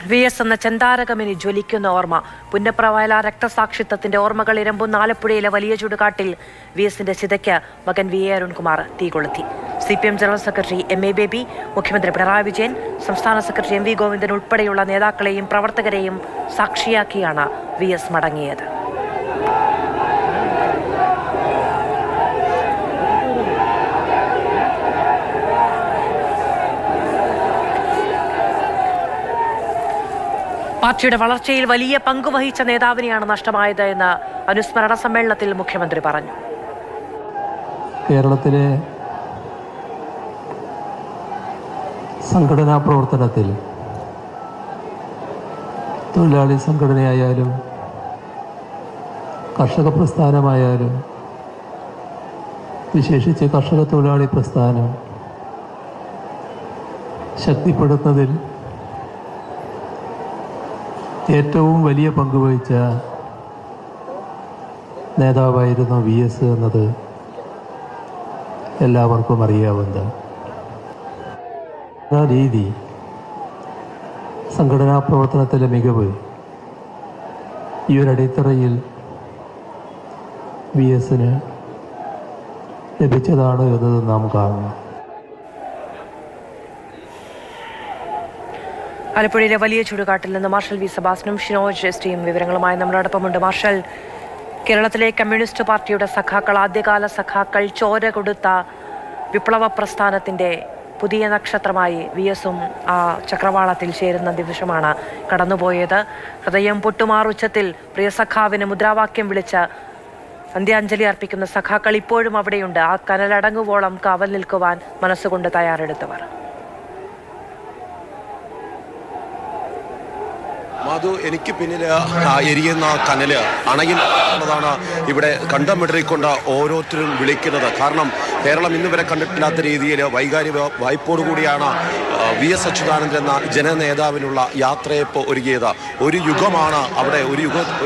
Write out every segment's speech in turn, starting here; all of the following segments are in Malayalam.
VS എന്ന ചെന്താരകമിനി ജ്വലിക്കുന്ന ഓർമ്മ. പുന്നപ്ര വയലാർ രക്തസാക്ഷിത്വത്തിന്റെ ഓർമ്മകൾ ഇരമ്പുന്ന ആലപ്പുഴയിലെ വലിയ ചുടുകാട്ടിൽ VSന്റെ ചിതയ്ക്ക് മകൻ VA അരുൺകുമാർ തീകൊളുത്തി. CPM general secretary MA Baby, മുഖ്യമന്ത്രി പിണറായി വിജയൻ, സംസ്ഥാന സെക്രട്ടറി MV ഗോവിന്ദൻ ഉൾപ്പെടെയുള്ള നേതാക്കളെയും പ്രവർത്തകരെയും സാക്ഷിയാക്കിയാണ് VS മടങ്ങിയത്. പാർട്ടിയുടെ വളർച്ചയിൽ വലിയ പങ്കുവഹിച്ച നേതാവിനെയാണ് നഷ്ടമായത് എന്ന് അനുസ്മരണ സമ്മേളനത്തിൽ മുഖ്യമന്ത്രി പറഞ്ഞു. കേരളത്തിലെ സംഘടനാ പ്രവർത്തനത്തിൽ തൊഴിലാളി സംഘടനയായാലും കർഷക പ്രസ്ഥാനമായാലും വിശേഷിച്ച് കർഷക തൊഴിലാളി പ്രസ്ഥാനം ശക്തിപ്പെടുത്തുന്നതിൽ ഏറ്റവും വലിയ പങ്കുവഹിച്ച നേതാവായിരുന്നു VS എന്നത് എല്ലാവർക്കും അറിയാവുന്നതാണ്. ആ രീതി, സംഘടനാ പ്രവർത്തനത്തിലെ മികവ് ഈ ഒരു അടിത്തറയിൽ VSന് ലഭിച്ചതാണ് എന്നത് നാം കാണുന്നു. ആലപ്പുഴയിലെ വലിയ ചുടുകാട്ടിൽ നിന്ന് മാർഷൽ V സെബാസ്റ്റ്യനും ഷിനോജ് STയും വിവരങ്ങളുമായി നമ്മളോടൊപ്പമുണ്ട്. മാർഷൽ, കേരളത്തിലെ കമ്മ്യൂണിസ്റ്റ് പാർട്ടിയുടെ സഖാക്കൾ, ആദ്യകാല സഖാക്കൾ, ചോര കൊടുത്ത വിപ്ലവ പ്രസ്ഥാനത്തിന്റെ പുതിയ നക്ഷത്രമായി VSും ആ ചക്രവാളത്തിൽ ചേരുന്ന ദിവസമാണ് കടന്നുപോയത്. ഹൃദയം പൊട്ടുമാറുച്ചത്തിൽ പ്രിയ സഖാവിന് മുദ്രാവാക്യം വിളിച്ച് അന്ത്യാഞ്ജലി അർപ്പിക്കുന്ന സഖാക്കൾ ഇപ്പോഴും അവിടെയുണ്ട്. ആ കനലടങ്ങുവോളം കാവൽ നിൽക്കുവാൻ മനസ്സുകൊണ്ട് തയ്യാറെടുത്തവർ. മാധു, എനിക്ക് പിന്നിൽ എരിയുന്ന കനല് അണയുന്നതാണ് ഇവിടെ കണ്ടമിടറിക്കൊണ്ട് ഓരോരുത്തരും വിളിക്കുന്നത്. കാരണം കേരളം ഇന്ന് വരെ കണ്ടിട്ടില്ലാത്ത രീതിയിൽ വൈകാരിക വായ്പോടുകൂടിയാണ് VS അച്യുതാനന്ദൻ എന്ന ജനനേതാവിനുള്ള യാത്രയപ്പ് ഒരുങ്ങിയത്. ഒരു യുഗമാണ് അവിടെ,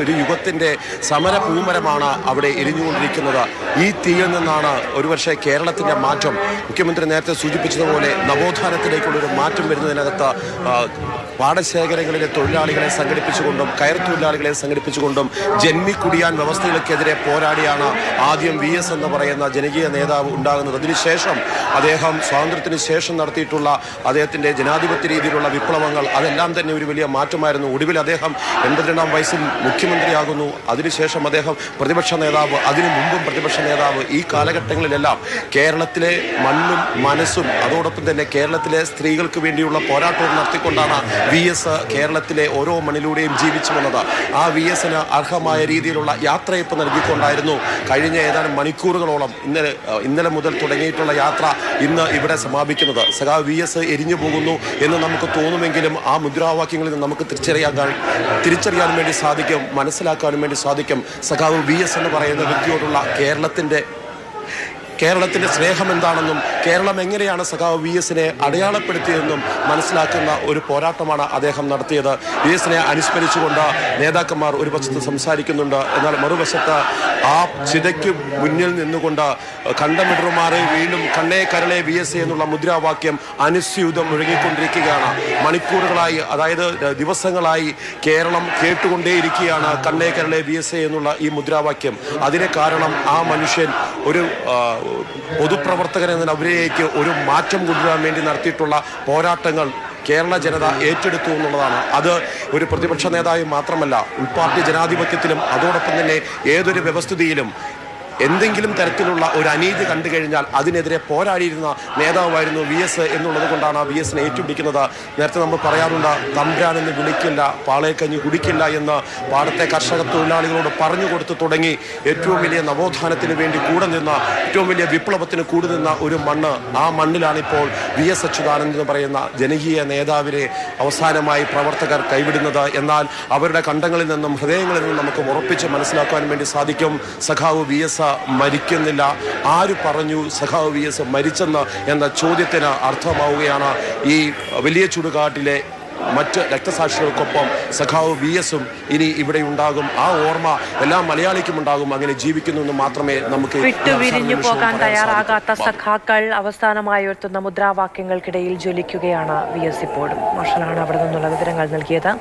ഒരു യുഗത്തിൻ്റെ സമര പൂമരമാണ് അവിടെ എരിഞ്ഞുകൊണ്ടിരിക്കുന്നത്. ഈ തീയിൽ നിന്നാണ് ഒരുപക്ഷെ കേരളത്തിൻ്റെ മാറ്റം. മുഖ്യമന്ത്രി നേരത്തെ സൂചിപ്പിച്ചതുപോലെ നവോത്ഥാനത്തിലേക്കുള്ളൊരു മാറ്റം വരുന്നതിനകത്ത് പാടശേഖരങ്ങളിലെ തൊഴിലാളികളെ സംഘടിപ്പിച്ചുകൊണ്ടും കയർ തൊഴിലാളികളെ സംഘടിപ്പിച്ചുകൊണ്ടും ജന്മിക്കുടിയാൻ വ്യവസ്ഥകൾക്കെതിരെ പോരാടിയാണ് ആദ്യം VS എന്ന് പറയുന്ന ജനകീയ നേതാവ് ഉണ്ടാകുന്നത്. അതിനുശേഷം അദ്ദേഹം സ്വാതന്ത്ര്യത്തിന് ശേഷം നടത്തിയിട്ടുള്ള അദ്ദേഹത്തിൻ്റെ ജനാധിപത്യ രീതിയിലുള്ള വിപ്ലവങ്ങൾ, അതെല്ലാം തന്നെ ഒരു വലിയ മാറ്റമായിരുന്നു. ഒടുവിൽ അദ്ദേഹം 82-ാം വയസ്സിൽ മുഖ്യമന്ത്രിയാകുന്നു. അതിനുശേഷം അദ്ദേഹം പ്രതിപക്ഷ നേതാവ്, അതിനു മുമ്പും പ്രതിപക്ഷ നേതാവ്. ഈ കാലഘട്ടങ്ങളിലെല്ലാം കേരളത്തിലെ മണ്ണും മനസ്സും അതോടൊപ്പം തന്നെ കേരളത്തിലെ സ്ത്രീകൾക്ക് വേണ്ടിയുള്ള പോരാട്ടവും നടത്തിക്കൊണ്ടാണ് VS കേരളത്തിലെ ഓരോ മണ്ണിലൂടെയും ജീവിച്ചു വന്നത്. ആ VSന് അർഹമായ രീതിയിലുള്ള യാത്രയപ്പ് നൽകിക്കൊണ്ടായിരുന്നു കഴിഞ്ഞ ഏതാനും മണിക്കൂറുകളോളം ഇന്നലെ മുതൽ തുടങ്ങിയിട്ടുള്ള യാത്ര ഇന്ന് ഇവിടെ സമാപിക്കുന്നത്. സഖാവ് VS എരിഞ്ഞു പോകുന്നു എന്ന് നമുക്ക് തോന്നുമെങ്കിലും ആ മുദ്രാവാക്യങ്ങളിൽ നിന്ന് നമുക്ക് തിരിച്ചറിയാൻ വേണ്ടി സാധിക്കും, മനസ്സിലാക്കാനും വേണ്ടി സാധിക്കും സഖാവ് VS എന്ന് പറയുന്ന വ്യക്തിയോടുള്ള കേരളത്തിൻ്റെ സ്നേഹം എന്താണെന്നും കേരളം എങ്ങനെയാണ് സഖാവ് VSനെ അടയാളപ്പെടുത്തിയതെന്നും മനസ്സിലാക്കുന്ന ഒരു പോരാട്ടമാണ് അദ്ദേഹം നടത്തിയത്. VSനെ അനുസ്മരിച്ചുകൊണ്ട് നേതാക്കന്മാർ ഒരു വശത്ത് സംസാരിക്കുന്നുണ്ട്. എന്നാൽ മറുവശത്ത് ആ ചിതയ്ക്ക് മുന്നിൽ നിന്നുകൊണ്ട് കണ്ടമിടറുമാറെ വീണ്ടും കണ്ണേ കരളെ VS എന്നുള്ള മുദ്രാവാക്യം അനുസ്യൂതം മുഴങ്ങിക്കൊണ്ടിരിക്കുകയാണ്. മണിക്കൂറുകളായി, അതായത് ദിവസങ്ങളായി കേരളം കേട്ടുകൊണ്ടേയിരിക്കുകയാണ് കണ്ണേ കരളെ VS എന്നുള്ള ഈ മുദ്രാവാക്യം. അതിന് കാരണം ആ മനുഷ്യൻ ഒരു പൊതുപ്രവർത്തകൻ എന്നതിലേക്ക് ഒരു മാറ്റം കൊണ്ടുവരാൻ വേണ്ടി നടത്തിയിട്ടുള്ള പോരാട്ടങ്ങൾ കേരള ജനത ഏറ്റെടുത്തു എന്നുള്ളതാണ്. അത് ഒരു പ്രതിപക്ഷ നേതാവ് മാത്രമല്ല, ഉൾപാർട്ടി ജനാധിപത്യത്തിലും അതോടൊപ്പം തന്നെ ഏതൊരു വ്യവസ്ഥിതിയിലും എന്തെങ്കിലും തരത്തിലുള്ള ഒരു അനീതി കണ്ടു കഴിഞ്ഞാൽ അതിനെതിരെ പോരാടിയിരുന്ന നേതാവായിരുന്നു VS എന്നുള്ളത് കൊണ്ടാണ് VSനെ ഏറ്റുപിടിക്കുന്നത്. നേരത്തെ നമ്മൾ പറയാറുണ്ട്, തമ്പ്രാനെന്ന് വിളിക്കില്ല, പാളയക്കഞ്ഞി കുടിക്കില്ല എന്ന് പാടത്തെ കർഷക തൊഴിലാളികളോട് പറഞ്ഞു കൊടുത്തു തുടങ്ങി ഏറ്റവും വലിയ നവോത്ഥാനത്തിന് വേണ്ടി കൂടെ നിന്ന, ഏറ്റവും വലിയ വിപ്ലവത്തിന് കൂടെ നിന്ന ഒരു മണ്ണ്. ആ മണ്ണിലാണിപ്പോൾ VS അച്യുതാനന്ദൻ എന്ന് പറയുന്ന ജനകീയ നേതാവിനെ അവസാനമായി പ്രവർത്തകർ കൈവിടുന്നത്. എന്നാൽ അവരുടെ കണ്ടങ്ങളിൽ നിന്നും ഹൃദയങ്ങളിൽ നിന്നും നമുക്ക് ഉറപ്പിച്ച് മനസ്സിലാക്കാൻ വേണ്ടി സാധിക്കും, സഖാവ് VS മരിക്കുന്നില്ല. ആര് പറഞ്ഞു സഖാവ് VS മരിച്ചെന്ന് എന്ന ചോദ്യത്തിന് അർത്ഥമാവുകയാണ് ഈ വലിയ ചുടുകാട്ടിലെ മറ്റ് രക്തസാക്ഷികൾക്കൊപ്പം സഖാവ് VS-ഉം ഇനി ഇവിടെ ഉണ്ടാകും. ആ ഓർമ്മ എല്ലാ മലയാളിക്കും ഉണ്ടാകും. അങ്ങനെ ജീവിക്കുന്നു എന്ന് മാത്രമേ നമുക്ക് വിട്ടുപിരിഞ്ഞു പോകാൻ തയ്യാറാകാത്ത സഖാക്കൾ അവസാനമായി ഉയർത്തുന്ന മുദ്രാവാക്യങ്ങൾക്കിടയിൽ ജ്വലിക്കുകയാണ് VS ഇപ്പോഴും. മാർഷലാണ് അവിടെ നിന്നുള്ള വിവരങ്ങൾ നൽകിയത്.